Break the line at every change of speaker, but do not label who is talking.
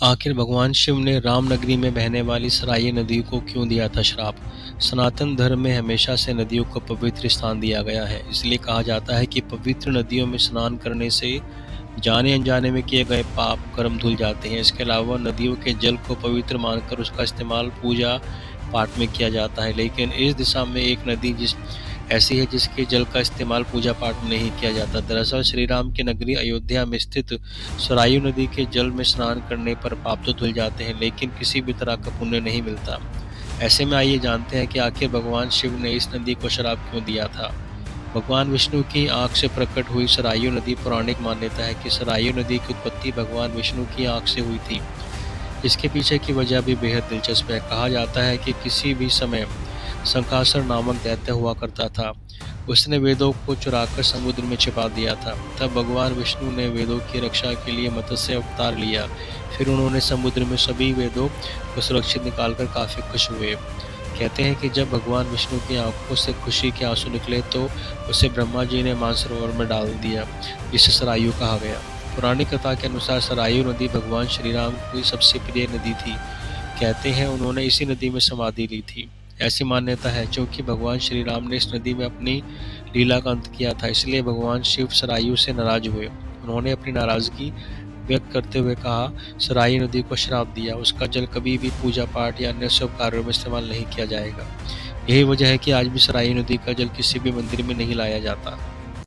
आखिर भगवान शिव ने रामनगरी में बहने वाली सराय नदी को क्यों दिया था श्राप? सनातन धर्म में हमेशा से नदियों को पवित्र स्थान दिया गया है। इसलिए कहा जाता है कि पवित्र नदियों में स्नान करने से जाने अनजाने में किए गए पाप कर्म धुल जाते हैं। इसके अलावा नदियों के जल को पवित्र मानकर उसका इस्तेमाल पूजा पाठ में किया जाता है। लेकिन इस दिशा में एक नदी ऐसी है जिसके जल का इस्तेमाल पूजा पाठ में नहीं किया जाता। दरअसल श्री राम की नगरी अयोध्या में स्थित सरयू नदी के जल में स्नान करने पर पाप तो धुल जाते हैं, लेकिन किसी भी तरह का पुण्य नहीं मिलता। ऐसे में आइए जानते हैं कि आखिर भगवान शिव ने इस नदी को श्राप क्यों दिया था। भगवान विष्णु की आंख से प्रकट हुई सरयू नदी। पौराणिक मान्यता है कि सरयू नदी की उत्पत्ति भगवान विष्णु की आंख से हुई थी। इसके पीछे की वजह भी बेहद दिलचस्प है। कहा जाता है कि किसी भी समय शंखासुर नामक दैत्य हुआ करता था। उसने वेदों को चुराकर समुद्र में छिपा दिया था। तब भगवान विष्णु ने वेदों की रक्षा के लिए मत्स्य अवतार लिया। फिर उन्होंने समुद्र में सभी वेदों को सुरक्षित निकालकर काफ़ी खुश हुए। कहते हैं कि जब भगवान विष्णु की आंखों से खुशी के आंसू निकले तो उसे ब्रह्मा जी ने मानसरोवर में डाल दिया, जिसे सरयू कहा गया। पुरानी कथा के अनुसार सरयू नदी भगवान श्री राम की सबसे प्रिय नदी थी। कहते हैं उन्होंने इसी नदी में समाधि ली थी। ऐसी मान्यता है क्योंकि भगवान श्री राम ने इस नदी में अपनी लीला का अंत किया था, इसलिए भगवान शिव सरयू से नाराज हुए। उन्होंने अपनी नाराजगी व्यक्त करते हुए कहा, सरयू नदी को श्राप दिया। उसका जल कभी भी पूजा पाठ या अन्य शुभ कार्यों में इस्तेमाल नहीं किया जाएगा। यही वजह है कि आज भी सरयू नदी का जल किसी भी मंदिर में नहीं लाया जाता।